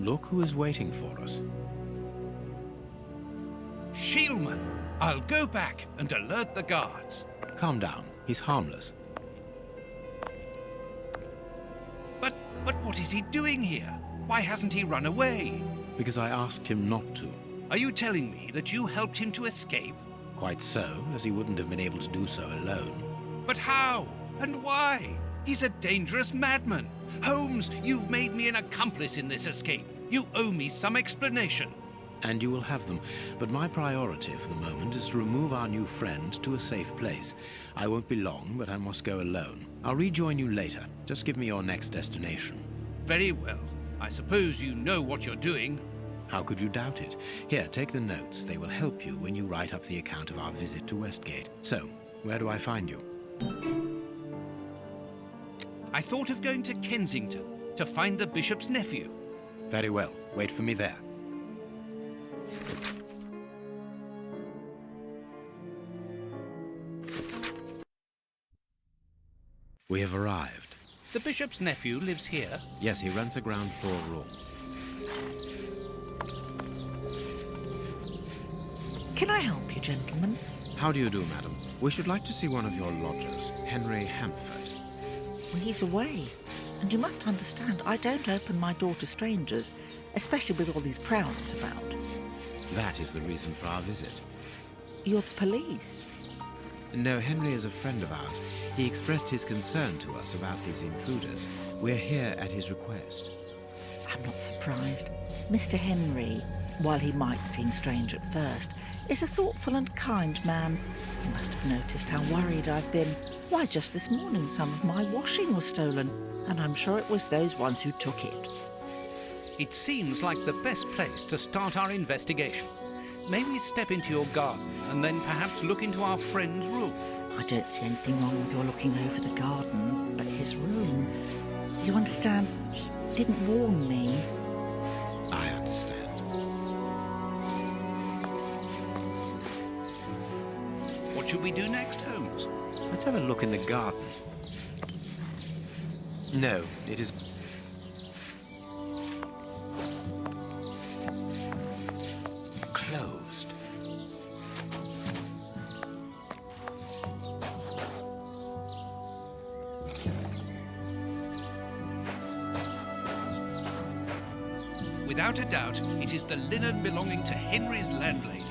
Look who is waiting for us. Shieldman, I'll go back and alert the guards. Calm down. He's harmless. But what is he doing here? Why hasn't he run away? Because I asked him not to. Are you telling me that you helped him to escape? Quite so, as he wouldn't have been able to do so alone. But how? And why? He's a dangerous madman. Holmes, you've made me an accomplice in this escape. You owe me some explanation. And you will have them. But my priority for the moment is to remove our new friend to a safe place. I won't be long, but I must go alone. I'll rejoin you later. Just give me your next destination. Very well. I suppose you know what you're doing. How could you doubt it? Here, take the notes. They will help you when you write up the account of our visit to Westgate. So, where do I find you? I thought of going to Kensington to find the bishop's nephew. Very well. Wait for me there. We have arrived. The bishop's nephew lives here? Yes, he rents a ground floor room. Can I help you, gentlemen? How do you do, madam? We should like to see one of your lodgers, Henry Hampford. Well, he's away. And you must understand, I don't open my door to strangers, especially with all these prowlers about. That is the reason for our visit. You're the police. No, Henry is a friend of ours. He expressed his concern to us about these intruders. We're here at his request. I'm not surprised. Mr. Henry, while he might seem strange at first, is a thoughtful and kind man. You must have noticed how worried I've been. Why, just this morning some of my washing was stolen, and I'm sure it was those ones who took it. It seems like the best place to start our investigation. Maybe step into your garden and then perhaps look into our friend's room. I don't see anything wrong with your looking over the garden, but his room... You understand, he didn't warn me. I understand. What should we do next, Holmes? Let's have a look in the garden. No, it is... closed. Without a doubt, it is the linen belonging to Henry's landlady.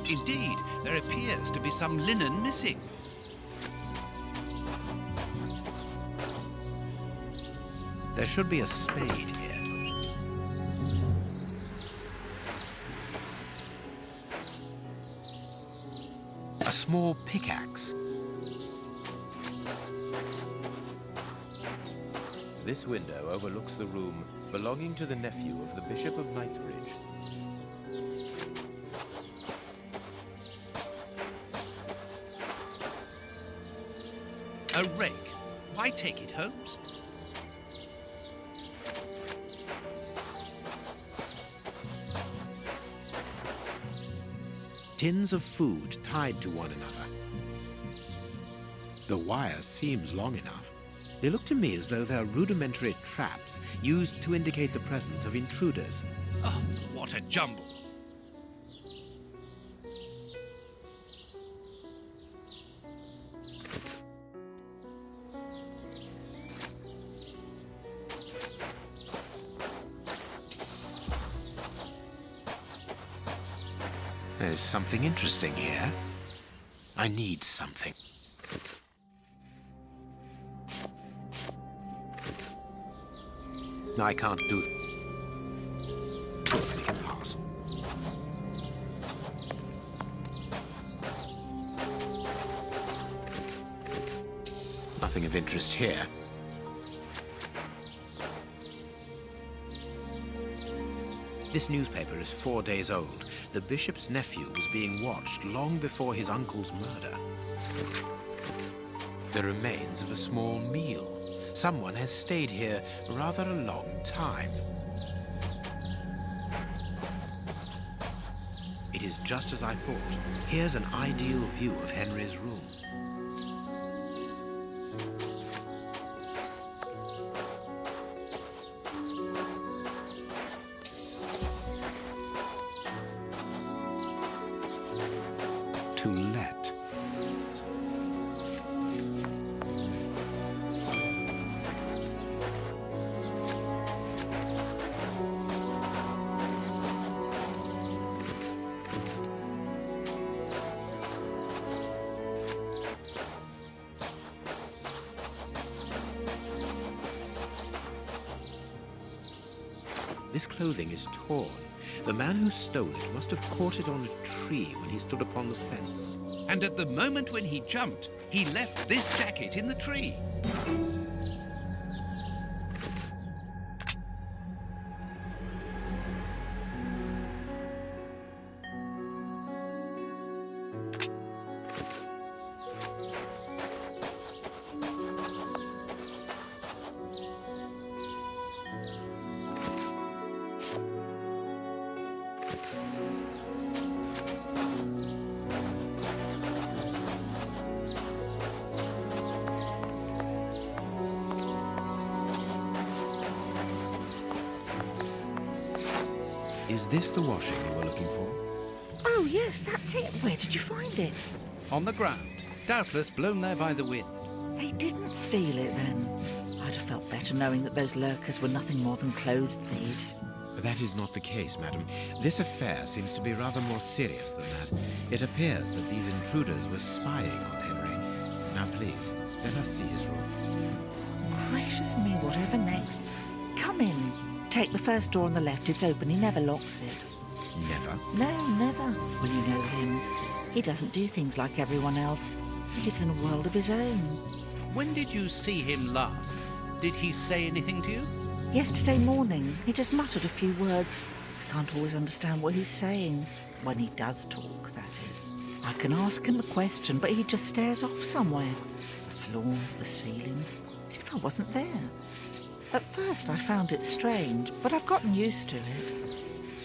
Indeed, there appears to be some linen missing. There should be a spade here. A small pickaxe. This window overlooks the room belonging to the nephew of the Bishop of Knightsbridge. A rake. Why take it, Holmes? Tins of food tied to one another. The wire seems long enough. They look to me as though they're rudimentary traps used to indicate the presence of intruders. Oh, what a jumble. There's something interesting here. I need something. I can't do... Good, we can pass. Nothing of interest here. This newspaper is 4 days old. The bishop's nephew was being watched long before his uncle's murder. The remains of a small meal. Someone has stayed here rather a long time. It is just as I thought. Here's an ideal view of Henry's room. let. This clothing is torn. The man who stole it must have caught it on a tree when he stood upon the fence. And at the moment when he jumped, he left this jacket in the tree. Is this the washing you were looking for? Oh, yes, that's it. Where did you find it? On the ground, doubtless blown there by the wind. They didn't steal it then. I'd have felt better knowing that those lurkers were nothing more than clothes thieves. That is not the case, madam. This affair seems to be rather more serious than that. It appears that these intruders were spying on Henry. Now, please, let us see his room. Gracious me, whatever next? Come in. Take the first door on the left. It's open. He never locks it. Never? No, never. Well, you know him. He doesn't do things like everyone else. He lives in a world of his own. When did you see him last? Did he say anything to you? Yesterday morning, he just muttered a few words. I can't always understand what he's saying. When he does talk, that is. I can ask him a question, but he just stares off somewhere. The floor, the ceiling, as if I wasn't there. At first I found it strange, but I've gotten used to it.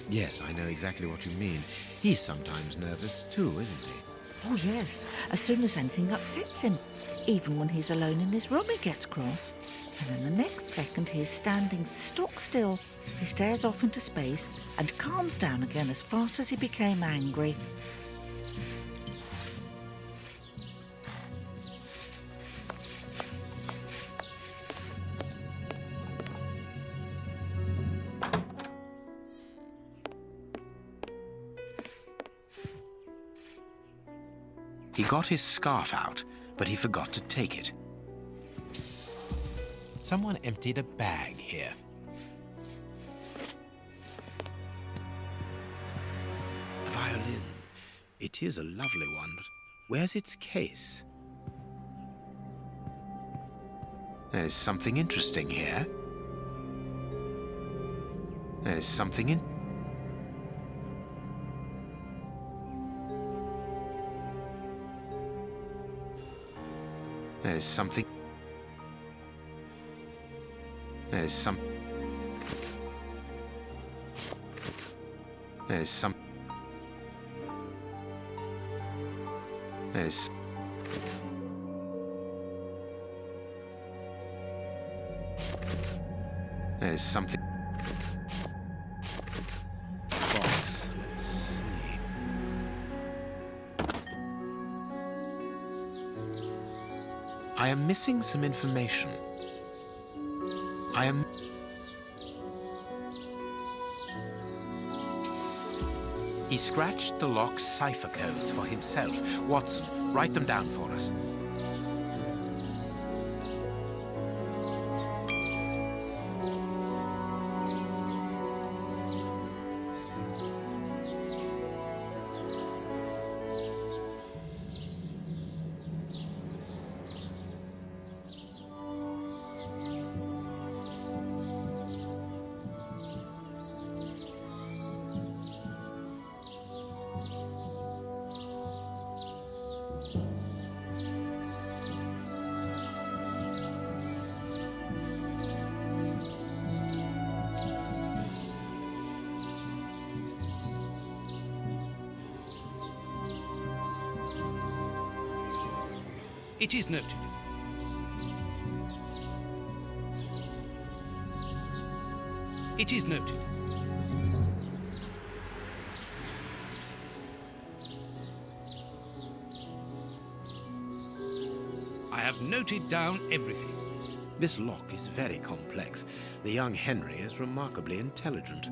Yes, I know exactly what you mean. He's sometimes nervous too, isn't he? Oh yes, as soon as anything upsets him. Even when he's alone in his room he gets cross. And then the next second he is standing stock still. He stares off into space and calms down again as fast as he became angry. He got his scarf out, but he forgot to take it. Someone emptied a bag here. A violin. It is a lovely one, but where's its case? There is something interesting here. There is something in... There is something... There is some... There is some... There is... There is something... Box. Let's see. I am missing some information. I am... He scratched the lock's cipher codes for himself. Watson, write them down for us. It is noted. It is noted. have noted down everything. This lock is very complex. The young Henry is remarkably intelligent.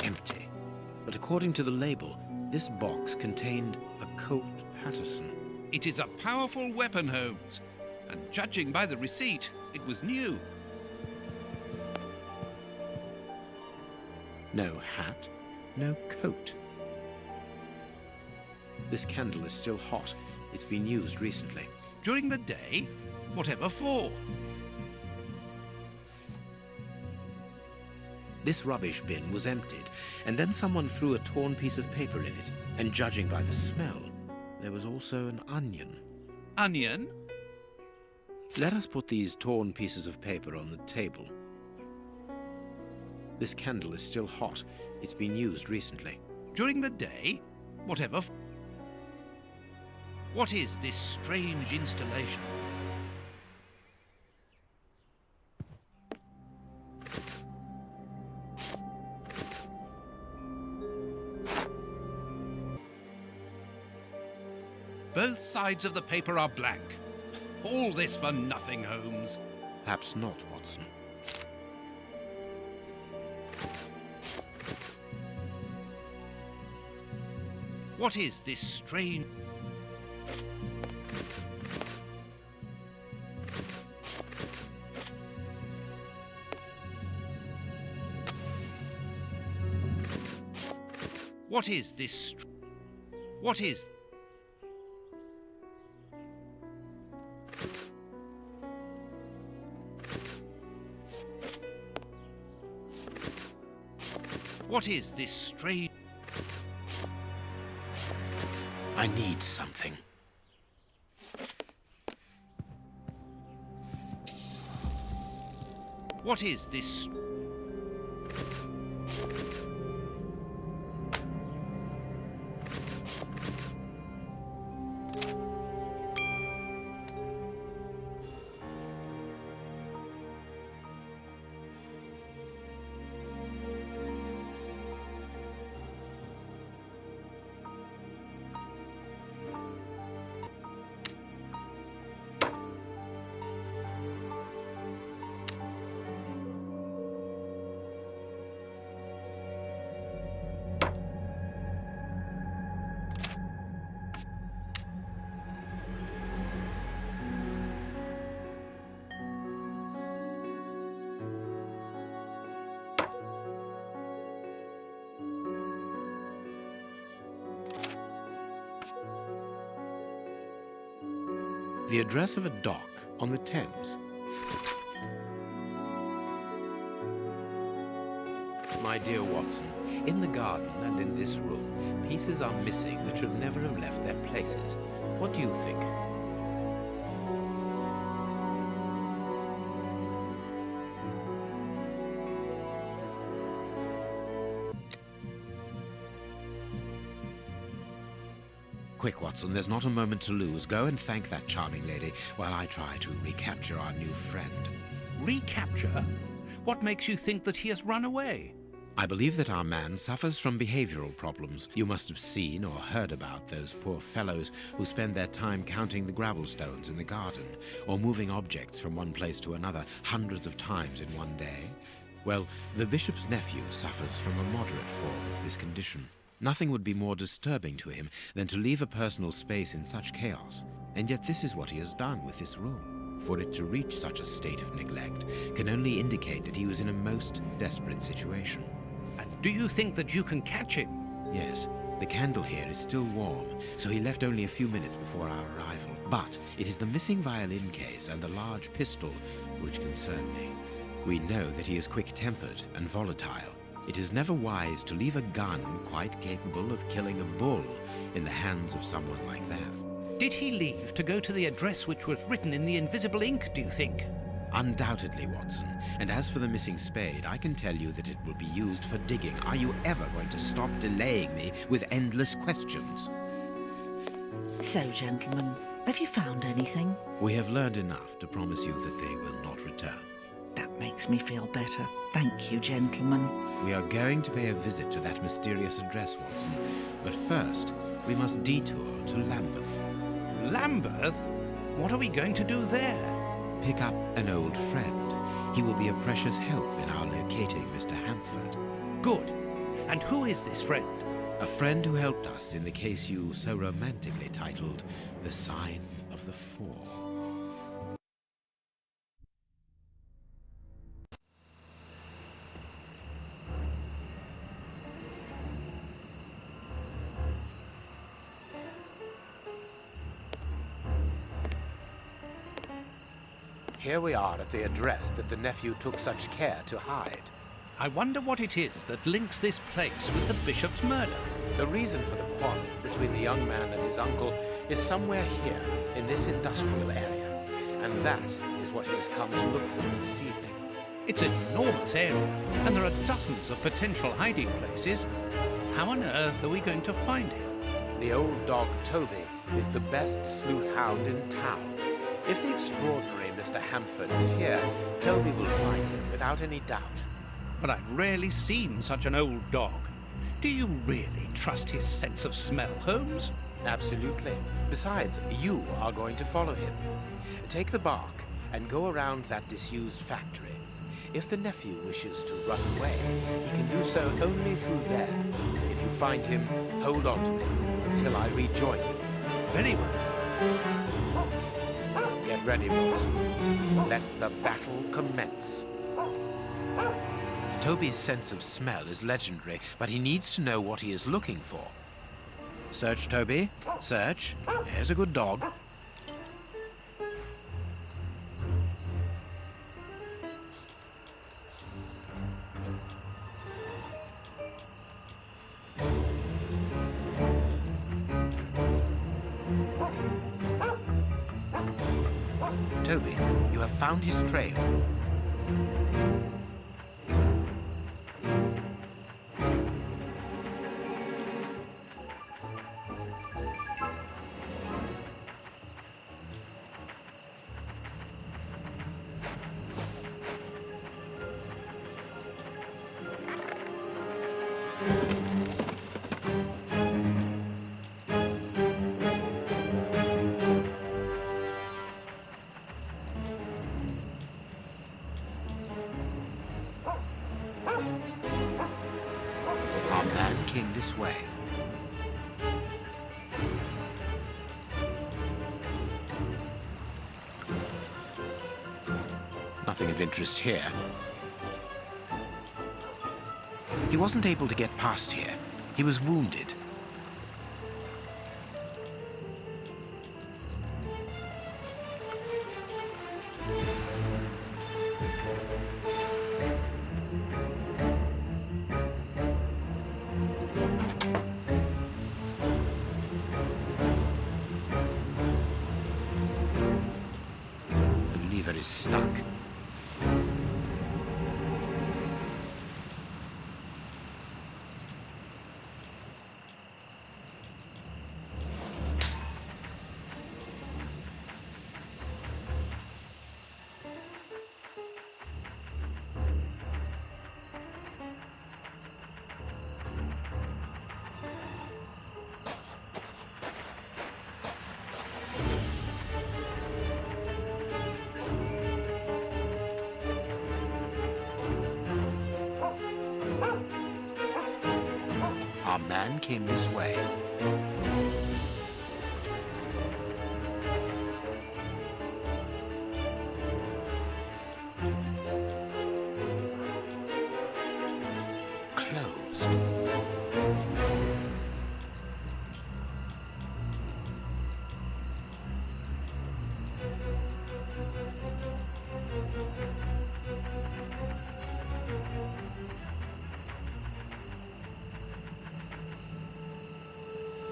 Empty. But according to the label, this box contained a Colt Patterson. It is a powerful weapon, Holmes. And judging by the receipt, it was new. No hat, no coat. This candle is still hot. It's been used recently. During the day? Whatever for? This rubbish bin was emptied, and then someone threw a torn piece of paper in it. And judging by the smell, there was also an onion. Onion? Let us put these torn pieces of paper on the table. This candle is still hot. It's been used recently. During the day? Whatever for? What is this strange installation? Both sides of the paper are blank. All this for nothing, Holmes. Perhaps not, Watson. What is this strange... What is this... What is... What is this strange... I need something. What is this... The address of a dock on the Thames. My dear Watson, in the garden and in this room, pieces are missing that should never have left their places. What do you think? Quick, Watson, there's not a moment to lose. Go and thank that charming lady while I try to recapture our new friend. Recapture? What makes you think that he has run away? I believe that our man suffers from behavioral problems. You must have seen or heard about those poor fellows who spend their time counting the gravel stones in the garden or moving objects from one place to another hundreds of times in one day. Well, the bishop's nephew suffers from a moderate form of this condition. Nothing would be more disturbing to him than to leave a personal space in such chaos, and yet this is what he has done with this room. For it to reach such a state of neglect can only indicate that he was in a most desperate situation. And do you think that you can catch him? Yes, the candle here is still warm, so he left only a few minutes before our arrival. But it is the missing violin case and the large pistol which concern me. We know that he is quick-tempered and volatile. It is never wise to leave a gun quite capable of killing a bull in the hands of someone like that. Did he leave to go to the address which was written in the invisible ink, do you think? Undoubtedly, Watson. And as for the missing spade, I can tell you that it will be used for digging. Are you ever going to stop delaying me with endless questions? So, gentlemen, Have you found anything? We have learned enough to promise you that they will not return. That makes me feel better. Thank you, gentlemen. We are going to pay a visit to that mysterious address, Watson. But first, we must detour to Lambeth. Lambeth? What are we going to do there? Pick up an old friend. He will be a precious help in our locating Mr. Hampford. Good. And who is this friend? A friend who helped us in the case you so romantically titled The Sign of the Four. Here we are at the address that the nephew took such care to hide. I wonder what it is that links this place with the bishop's murder. The reason for the quarrel between the young man and his uncle is somewhere here in this industrial area. And that is what he has come to look for this evening. It's an enormous area, and there are dozens of potential hiding places. How on earth are we going to find him? The old dog Toby is the best sleuth hound in town. If the extraordinary Mr. Hampford is here, Toby will find him without any doubt. But I've rarely seen such an old dog. Do you really trust his sense of smell, Holmes? Absolutely. Besides, you are going to follow him. Take the bark and go around that disused factory. If the nephew wishes to run away, he can do so only through there. If you find him, hold on to him until I rejoin you. Very well. Get ready, Watson. Let the battle commence. Toby's sense of smell is legendary, but he needs to know what he is looking for. Search, Toby. Search. Here's a good dog. Toby, you have found his trail. Our man came this way. Nothing of interest here. He wasn't able to get past here. He was wounded. The lever is stuck. Our man came this way. Closed.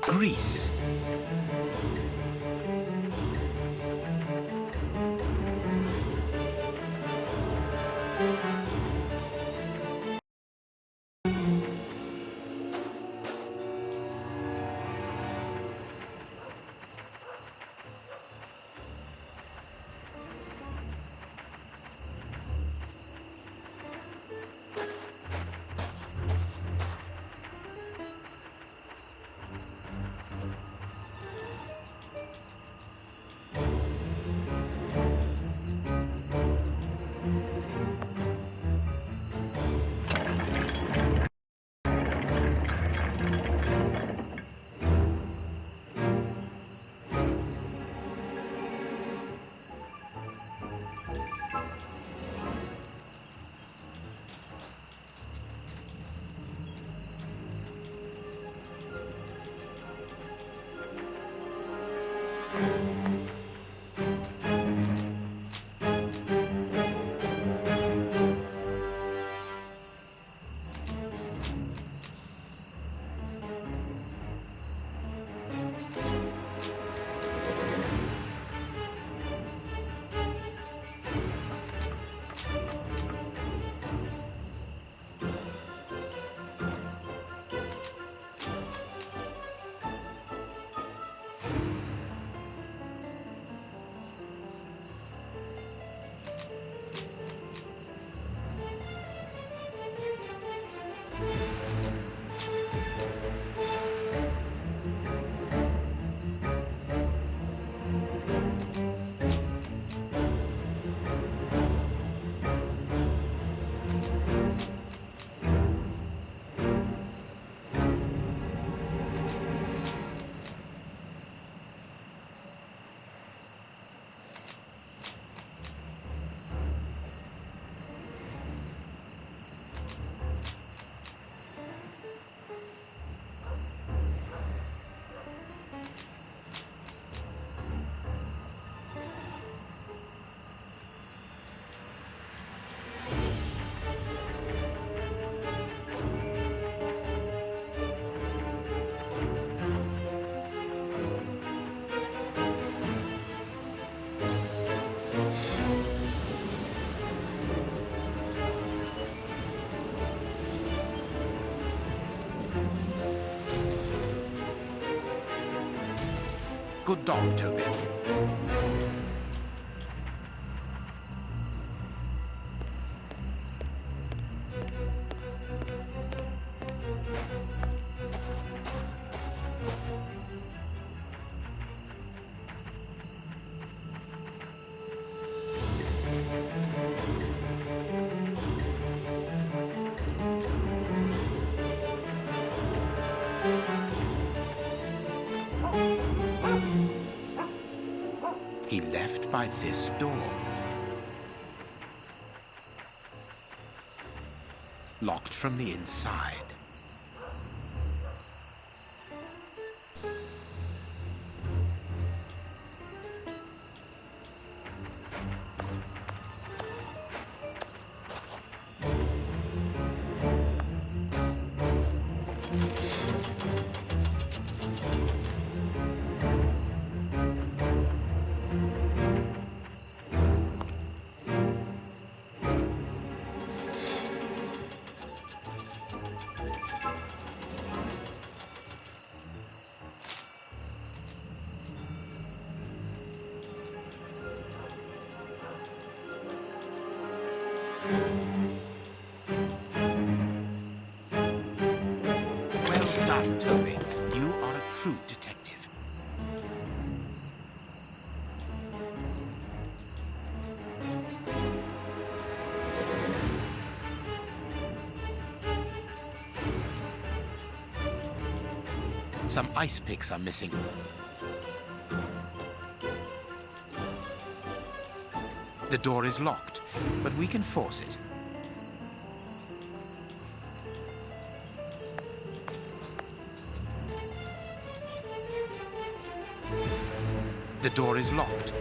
Grease. Good dog, Toby. He left by this door. Locked from the inside. Well done, Toby. You are a true detective. Some ice picks are missing. The door is locked, but we can force it. The door is locked.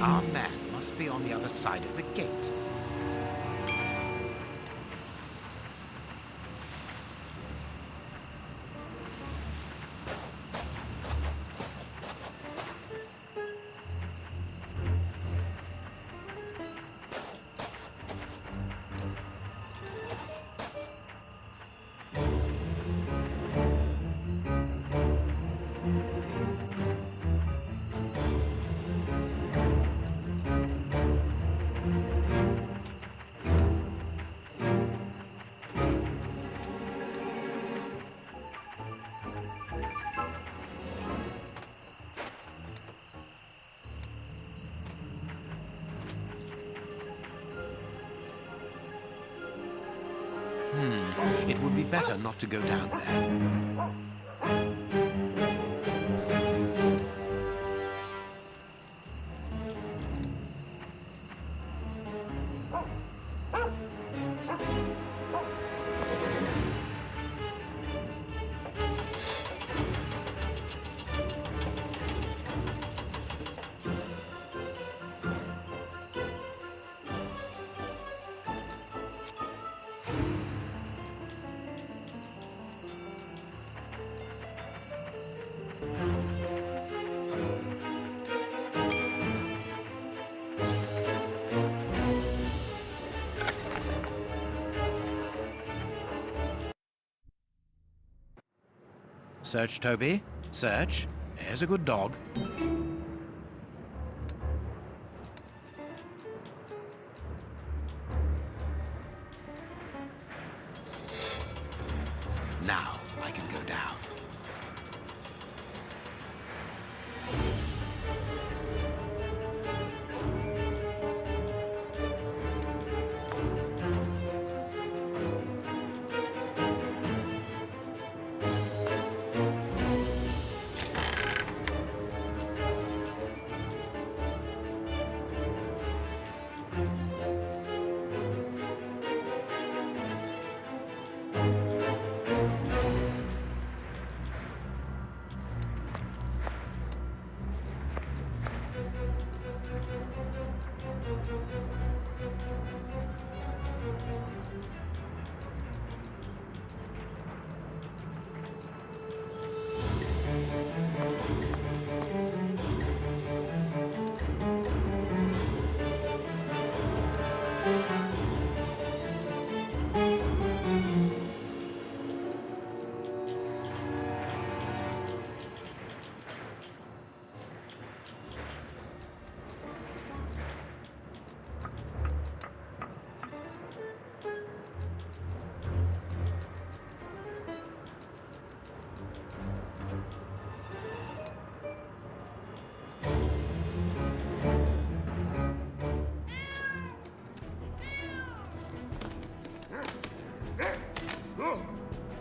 Our man must be on the other side of the gate. It would be better not to go down there. Search, Toby. Search. Here's a good dog. Now I can go down.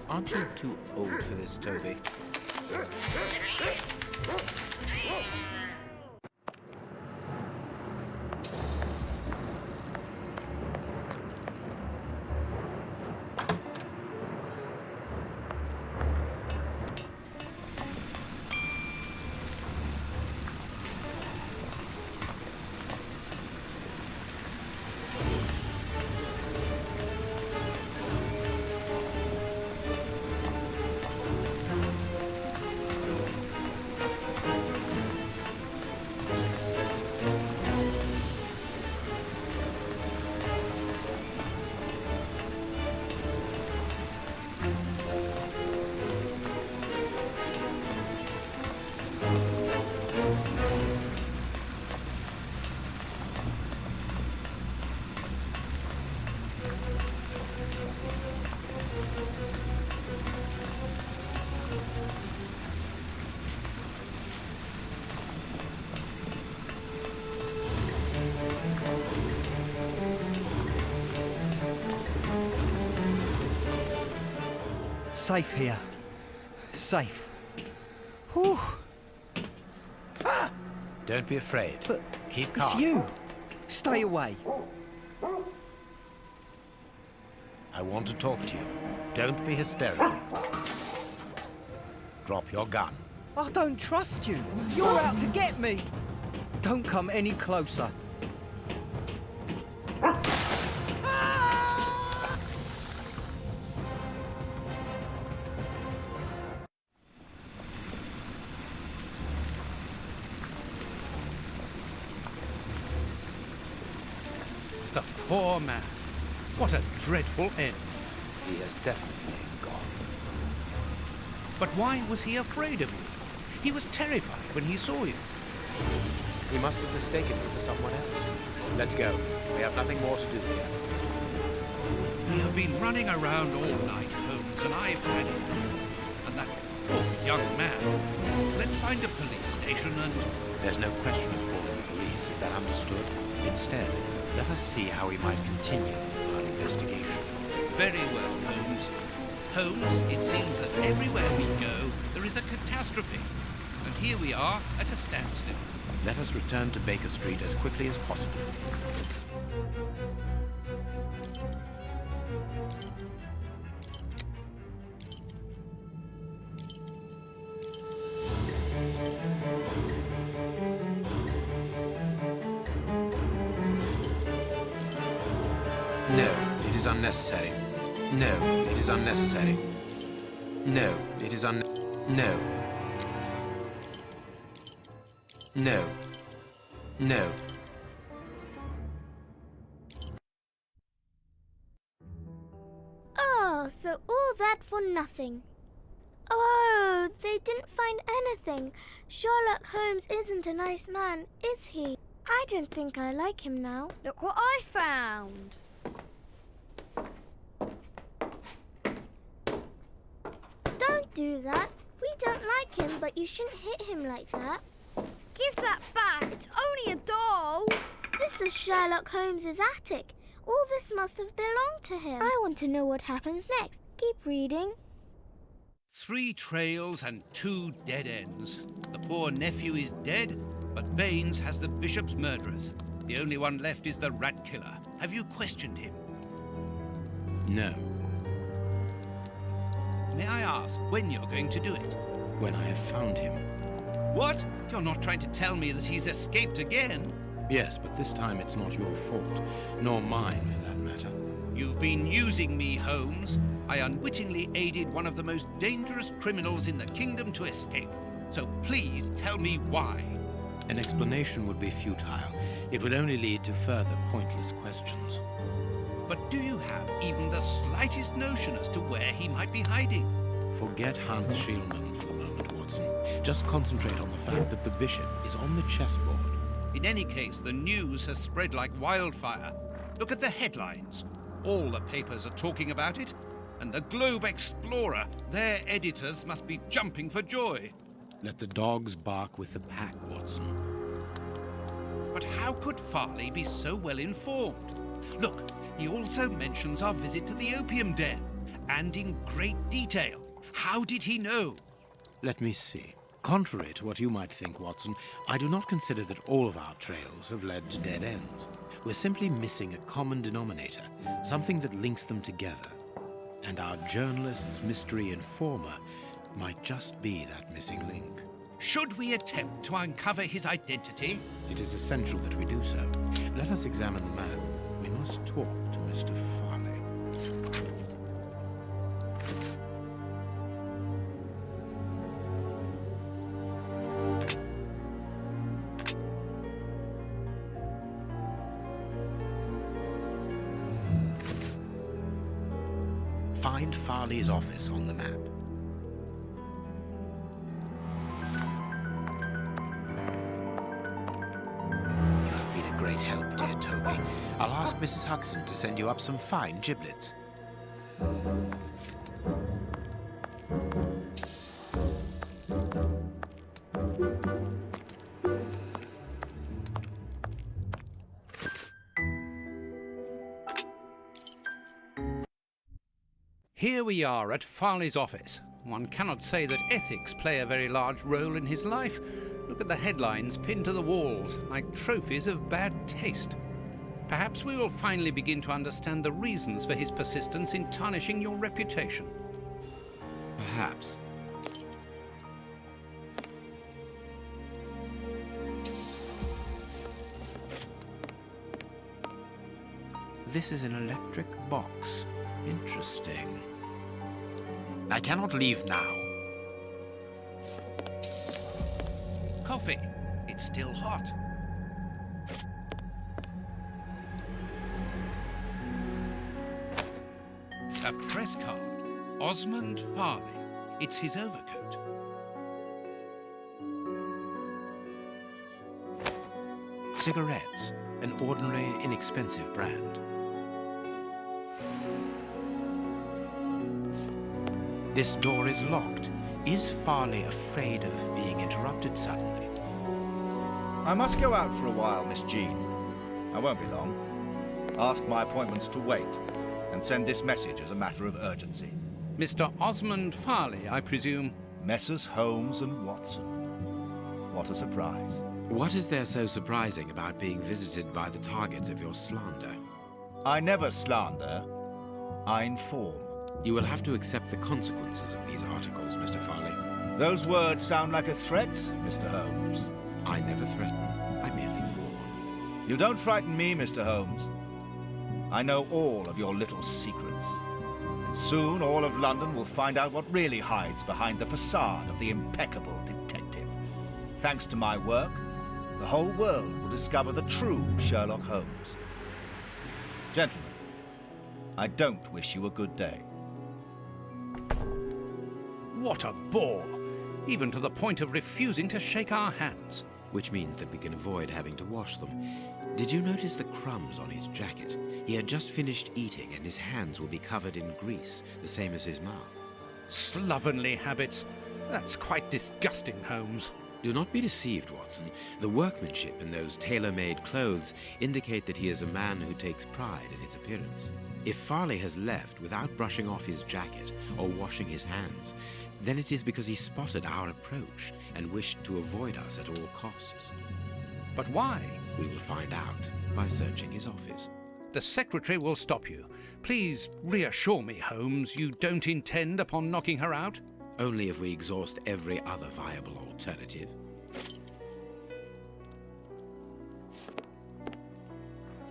Aren't you too old for this, Toby? Safe here. Safe. Whew. Ah! Don't be afraid. But keep it's calm. you. Stay away. I want to talk to you. Don't be hysterical. Drop your gun. I don't trust you. You're out to get me. Don't come any closer. The poor man. What a dreadful end. He is definitely gone. But why was he afraid of you? He was terrified when he saw you. He must have mistaken me for someone else. Let's go. We have nothing more to do here. We have been running around all night, Holmes, and I've had enough. And that poor young man. Let's find a police station and... There's no question of calling the police, is that understood? Instead, let us see how we might continue our investigation. Very well, Holmes. Holmes, it seems that everywhere we go, there is a catastrophe. And here we are at a standstill. Let us return to Baker Street as quickly as possible. No, it is unnecessary. No, it is unnecessary. No, it is No. No. No. Oh, so all that for nothing. Oh, No, they didn't find anything. Sherlock Holmes isn't a nice man, is he? I don't think I like him now. Look what I found. Don't do that. We don't like him, but you shouldn't hit him like that. Give that back. It's only a doll. This is Sherlock Holmes's attic. All this must have belonged to him. I want to know what happens next. Keep reading. 3 trails and 2 dead ends. The poor nephew is dead, but Baines has the bishop's murderers. The only one left is the rat killer. Have you questioned him? No. May I ask when you're going to do it? When I have found him. What? You're not trying to tell me that he's escaped again? Yes, but this time it's not your fault, nor mine for that matter. You've been using me, Holmes. I unwittingly aided one of the most dangerous criminals in the kingdom to escape. So please tell me why. An explanation would be futile. It would only lead to further pointless questions. But do you have even the slightest notion as to where he might be hiding? Forget Hans Schielmann for the moment, Watson. Just concentrate on the fact that the bishop is on the chessboard. In any case, the news has spread like wildfire. Look at the headlines. All the papers are talking about it. And the Globe Explorer, their editors must be jumping for joy. Let the dogs bark with the pack, Watson. But how could Farley be so well informed? Look, he also mentions our visit to the opium den, and in great detail. How did he know? Let me see. Contrary to what you might think, Watson, I do not consider that all of our trails have led to dead ends. We're simply missing a common denominator, something that links them together. And our journalist's mystery informer might just be that missing link. Should we attempt to uncover his identity? It is essential that we do so. Let us examine the man. We must talk to Mr. Farley. Find Farley's office on the map. You have been a great help, dear Toby. I'll ask Mrs. Hudson to send you up some fine giblets. Here we are at Farley's office. One cannot say that ethics play a very large role in his life. Look at the headlines pinned to the walls, like trophies of bad taste. Perhaps we will finally begin to understand the reasons for his persistence in tarnishing your reputation. Perhaps. This is an electric box. Interesting. I cannot leave now. Coffee. It's still hot. A press card. Osmond Farley. It's his overcoat. Cigarettes. An ordinary, inexpensive brand. This door is locked. Is Farley afraid of being interrupted suddenly? I must go out for a while, Miss Jean. I won't be long. Ask my appointments to wait, and send this message as a matter of urgency. Mr. Osmond Farley, I presume. Messrs. Holmes and Watson. What a surprise. What is there so surprising about being visited by the targets of your slander? I never slander. I inform. You will have to accept the consequences of these articles, Mr. Farley. Those words sound like a threat, Mr. Holmes. I never threaten. I merely warn. You don't frighten me, Mr. Holmes. I know all of your little secrets. And soon all of London will find out what really hides behind the facade of the impeccable detective. Thanks to my work, the whole world will discover the true Sherlock Holmes. Gentlemen, I don't wish you a good day. What a bore! even to the point of refusing to shake our hands. Which means that we can avoid having to wash them. Did you notice the crumbs on his jacket? He had just finished eating and his hands will be covered in grease, the same as his mouth. Slovenly habits. That's quite disgusting, Holmes. Do not be deceived, Watson. The workmanship in those tailor-made clothes indicate that he is a man who takes pride in his appearance. If Farley has left without brushing off his jacket or washing his hands, then it is because he spotted our approach and wished to avoid us at all costs. But why? We will find out by searching his office. The secretary will stop you. Please reassure me, Holmes, you don't intend upon knocking her out? Only if we exhaust every other viable alternative.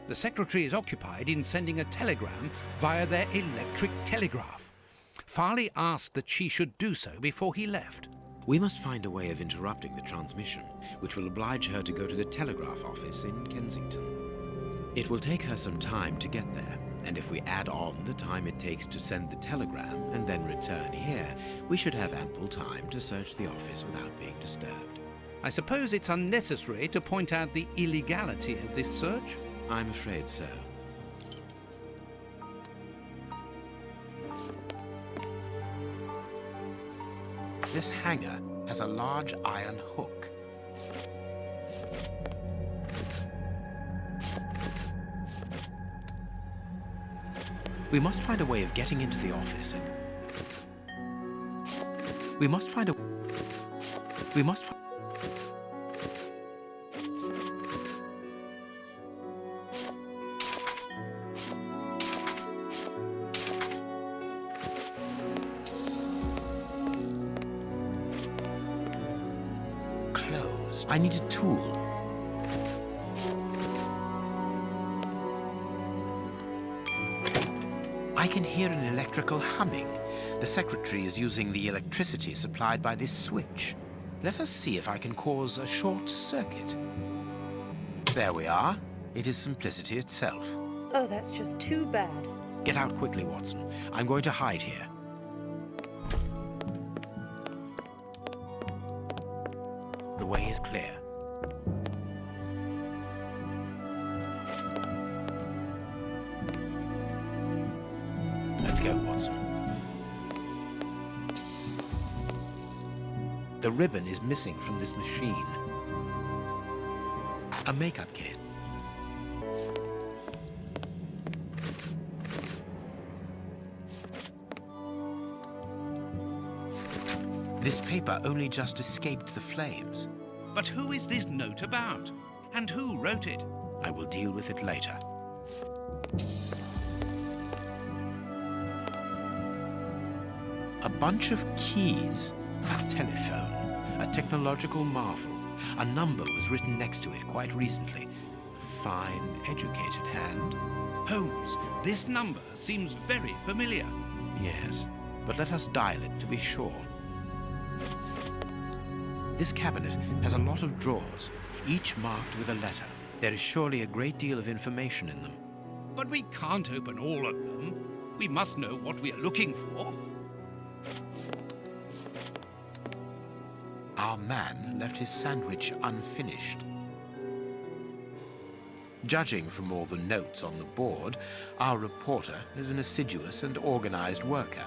The secretary is occupied in sending a telegram via their electric telegraph. Farley asked that she should do so before he left. We must find a way of interrupting the transmission, which will oblige her to go to the telegraph office in Kensington. It will take her some time to get there, and if we add on the time it takes to send the telegram and then return here, we should have ample time to search the office without being disturbed. I suppose it's unnecessary to point out the illegality of this search? I'm afraid so. This hanger has a large iron hook. We must find a way of getting into the office and... We must find... Closed. I need a tool. I can hear an electrical humming. The secretary is using the electricity supplied by this switch. Let us see if I can cause a short circuit. There we are. It is simplicity itself. Oh, that's just too bad. Get out quickly, Watson. I'm going to hide here. The way is clear. Let's go, Watson. The ribbon is missing from this machine. A makeup kit. This paper only just escaped the flames. But who is this note about? And who wrote it? I will deal with it later. A bunch of keys, a telephone, a technological marvel. A number was written next to it quite recently. Fine, educated hand. Holmes, this number seems very familiar. Yes, but let us dial it to be sure. This cabinet has a lot of drawers, each marked with a letter. There is surely a great deal of information in them. But we can't open all of them. We must know what we are looking for. Our man left his sandwich unfinished. Judging from all the notes on the board, our reporter is an assiduous and organized worker.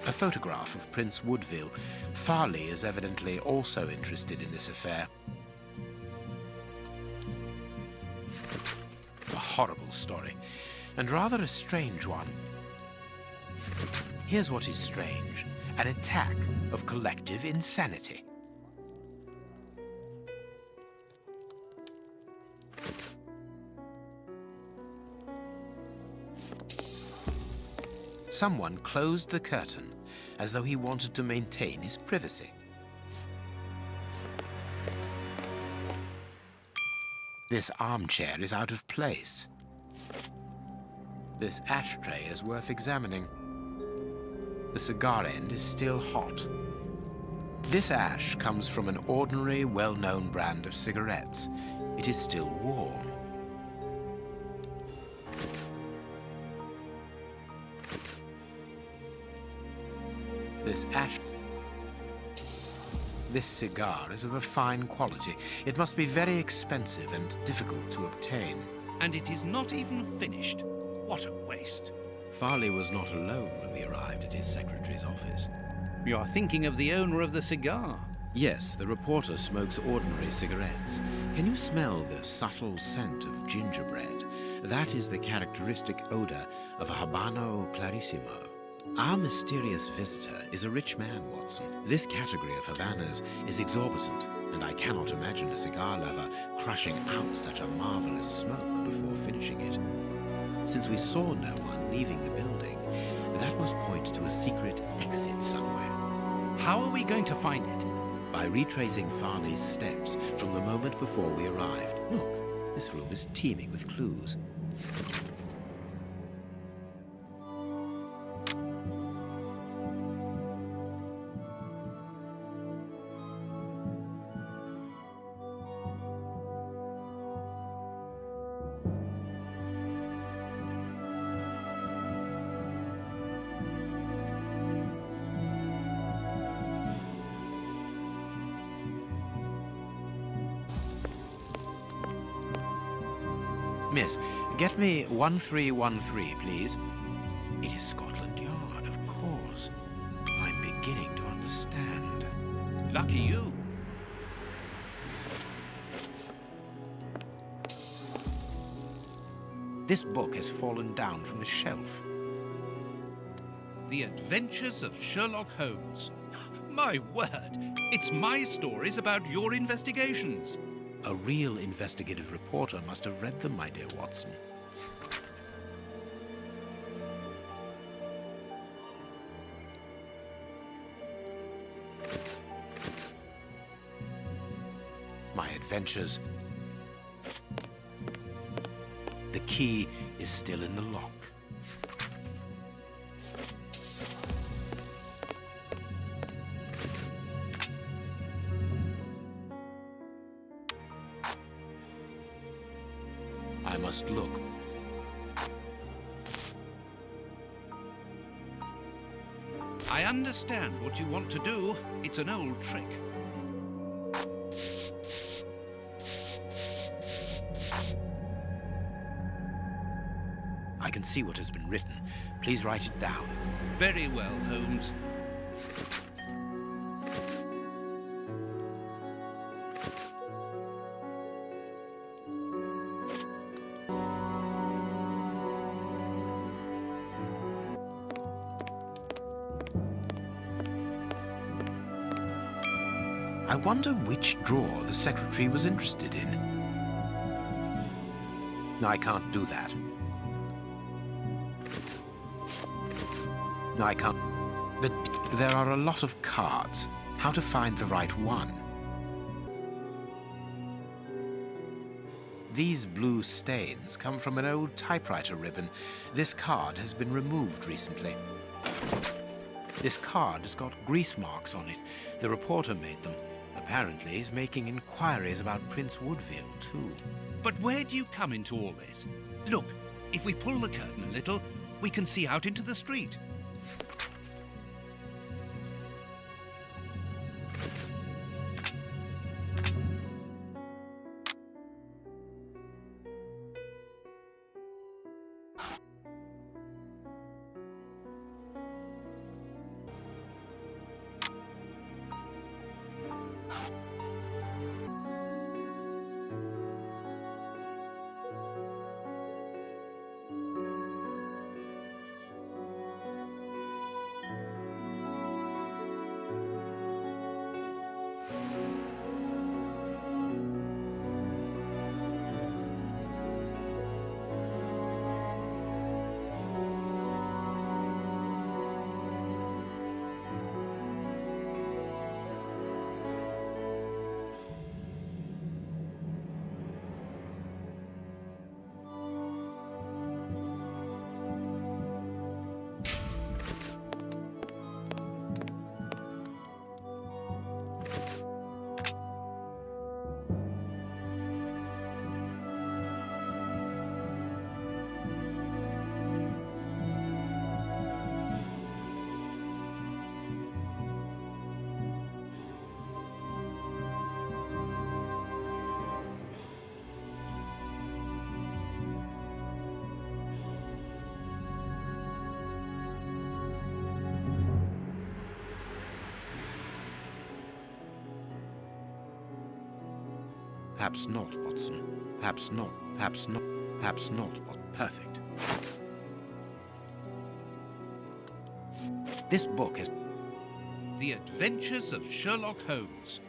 A photograph of Prince Woodville. Farley is evidently also interested in this affair. A horrible story, and rather a strange one. Here's what is strange: an attack of collective insanity. Someone closed the curtain as though he wanted to maintain his privacy. This armchair is out of place. This ashtray is worth examining. The cigar end is still hot. This ash comes from an ordinary, well-known brand of cigarettes. It is still warm. This cigar is of a fine quality. It must be very expensive and difficult to obtain. And it is not even finished. What a waste. Farley was not alone when we arrived at his secretary's office. You are thinking of the owner of the cigar. Yes, the reporter smokes ordinary cigarettes. Can you smell the subtle scent of gingerbread? That is the characteristic odor of a Habano Clarissimo. Our mysterious visitor is a rich man, Watson. This category of Havanas is exorbitant, and I cannot imagine a cigar lover crushing out such a marvelous smoke before finishing it. Since we saw no one leaving the building, that must point to a secret exit somewhere. How are we going to find it? By retracing Farley's steps from the moment before we arrived. Look, this room is teeming with clues. Miss, get me 1313, please. It is Scotland Yard, of course. I'm beginning to understand. Lucky you. This book has fallen down from the shelf. The Adventures of Sherlock Holmes. My word, it's my stories about your investigations. A real investigative reporter must have read them, my dear Watson. My adventures. The key is still in the lock. I must look. I understand what you want to do. It's an old trick. I can see what has been written. Please write it down. Very well, Holmes. I wonder which drawer the secretary was interested in. No, I can't do that. No, I can't. But there are a lot of cards. How to find the right one? These blue stains come from an old typewriter ribbon. This card has been removed recently. This card has got grease marks on it. The reporter made them. Apparently, he's making inquiries about Prince Woodville, too. But where do you come into all this? Look, if we pull the curtain a little, we can see out into the street. Perhaps not, Watson. Perhaps not. Perhaps not. Perhaps not. What? Perfect. This book is... The Adventures of Sherlock Holmes.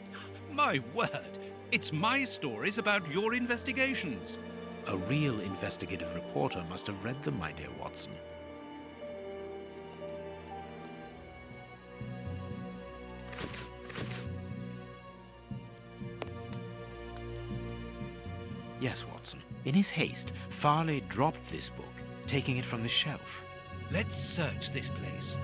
My word, it's my stories about your investigations. A real investigative reporter must have read them, my dear Watson. Yes, Watson. In his haste, Farley dropped this book, taking it from the shelf. Let's search this place.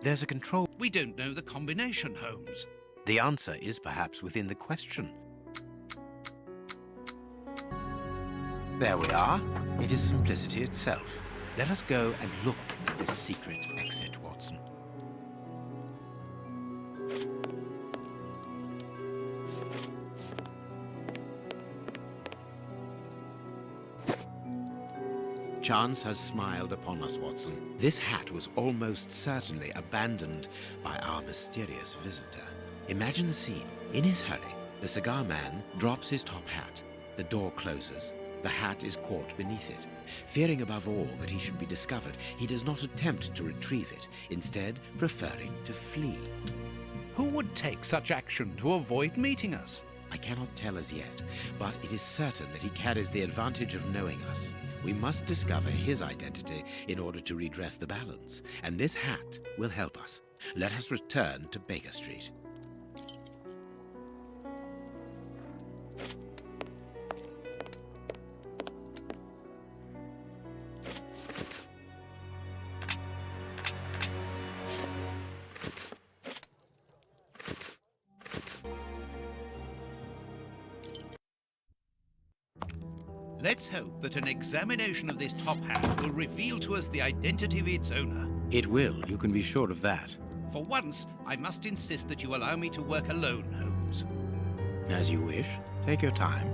There's a control... We don't know the combination, Holmes. The answer is perhaps within the question. There we are. It is simplicity itself. Let us go and look at this secret exit, Watson. Chance has smiled upon us, Watson. This hat was almost certainly abandoned by our mysterious visitor. Imagine the scene. In his hurry, the cigar man drops his top hat. The door closes. The hat is caught beneath it. Fearing above all that he should be discovered, he does not attempt to retrieve it, instead preferring to flee. Who would take such action to avoid meeting us? I cannot tell as yet, but it is certain that he carries the advantage of knowing us. We must discover his identity in order to redress the balance, and this hat will help us. Let us return to Baker Street. Let's hope that an examination of this top hat will reveal to us the identity of its owner. It will, you can be sure of that. For once, I must insist that you allow me to work alone, Holmes. As you wish. Take your time.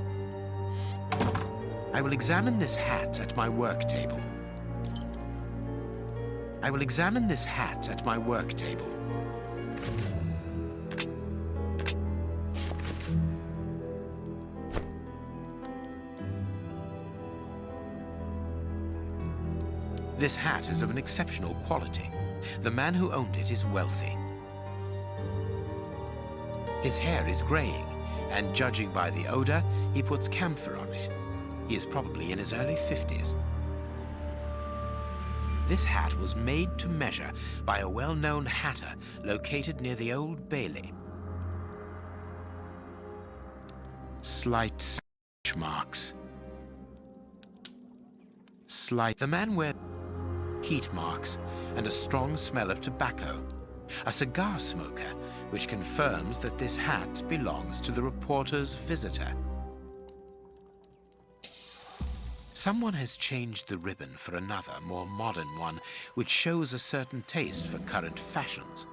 I will examine this hat at my work table. I will examine this hat at my work table. This hat is of an exceptional quality. The man who owned it is wealthy. His hair is graying, and judging by the odor, he puts camphor on it. He is probably in his early 50s. This hat was made to measure by a well-known hatter located near the Old Bailey. Slight scratch marks. The man wears heat marks and a strong smell of tobacco. A cigar smoker, which confirms that this hat belongs to the reporter's visitor. Someone has changed the ribbon for another, more modern one, which shows a certain taste for current fashions.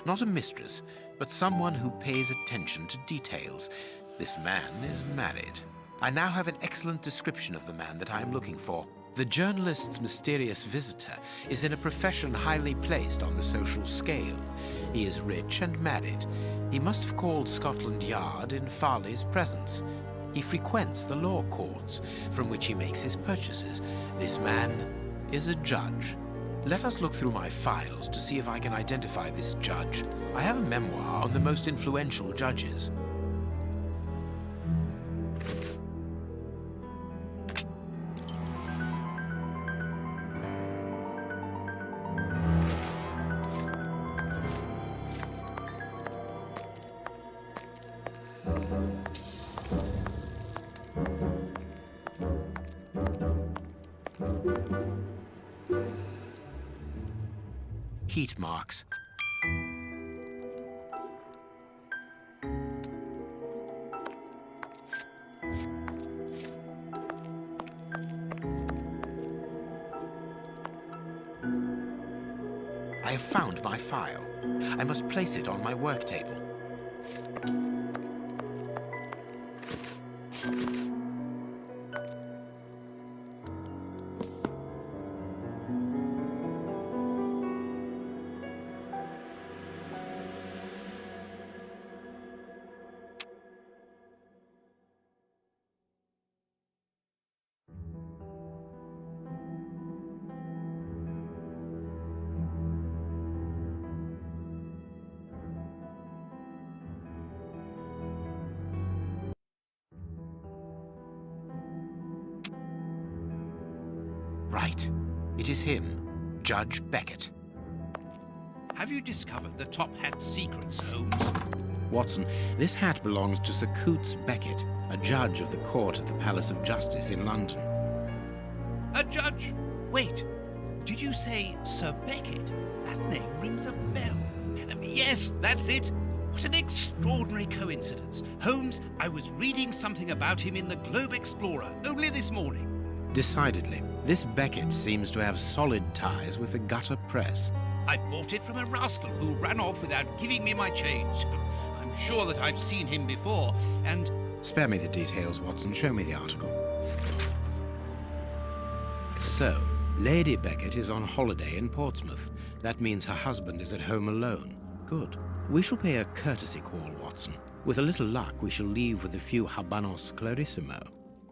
Not a mistress, but someone who pays attention to details. This man is married. I now have an excellent description of the man that I am looking for. The journalist's mysterious visitor is in a profession highly placed on the social scale. He is rich and married. He must have called Scotland Yard in Farley's presence. He frequents the law courts, from which he makes his purchases. This man is a judge. Let us look through my files to see if I can identify this judge. I have a memoir on the most influential judges. Heat marks. I have found my file. I must place it on my work table. Right. It is him, Judge Beckett. Have you discovered the top hat's secrets, Holmes? Watson, this hat belongs to Sir Coutts Beckett, a judge of the court at the Palace of Justice in London. A judge? Wait, did you say Sir Beckett? That name rings a bell. Yes, that's it. What an extraordinary coincidence. Holmes, I was reading something about him in the Globe Explorer only this morning. Decidedly, this Beckett seems to have solid ties with the gutter press. I bought it from a rascal who ran off without giving me my change. I'm sure that I've seen him before, and... Spare me the details, Watson. Show me the article. So, Lady Beckett is on holiday in Portsmouth. That means her husband is at home alone. Good. We shall pay a courtesy call, Watson. With a little luck, we shall leave with a few habanos clarissimo.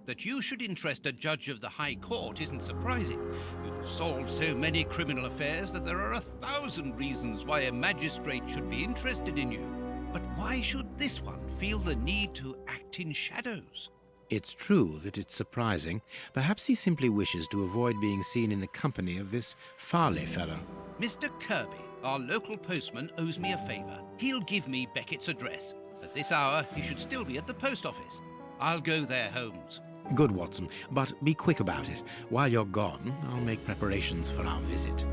That you should interest a judge of the High Court isn't surprising. You've solved so many criminal affairs that there are 1,000 reasons why a magistrate should be interested in you. But why should this one feel the need to act in shadows? It's true that it's surprising. Perhaps he simply wishes to avoid being seen in the company of this Farley fellow. Mr. Kirby, our local postman, owes me a favour. He'll give me Beckett's address. At this hour, he should still be at the post office. I'll go there, Holmes. Good, Watson, but be quick about it. While you're gone, I'll make preparations for our visit.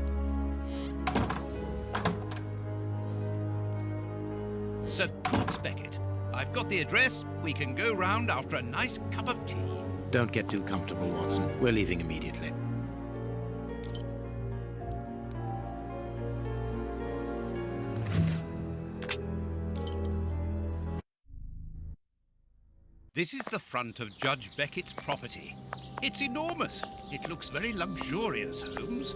Sir Coutts Beckett. I've got the address. We can go round after a nice cup of tea. Don't get too comfortable, Watson. We're leaving immediately. This is the front of Judge Beckett's property. It's enormous. It looks very luxurious, Holmes.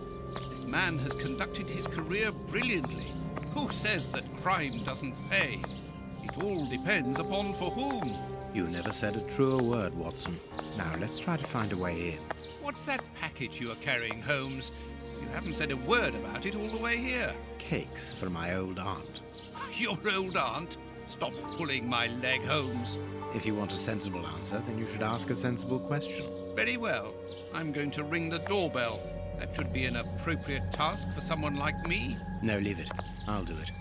This man has conducted his career brilliantly. Who says that crime doesn't pay? It all depends upon for whom. You never said a truer word, Watson. Now, let's try to find a way in. What's that package you are carrying, Holmes? You haven't said a word about it all the way here. Cakes for my old aunt. Your old aunt? Stop pulling my leg, Holmes. If you want a sensible answer, then you should ask a sensible question. Very well. I'm going to ring the doorbell. That should be an appropriate task for someone like me. No, leave it. I'll do it.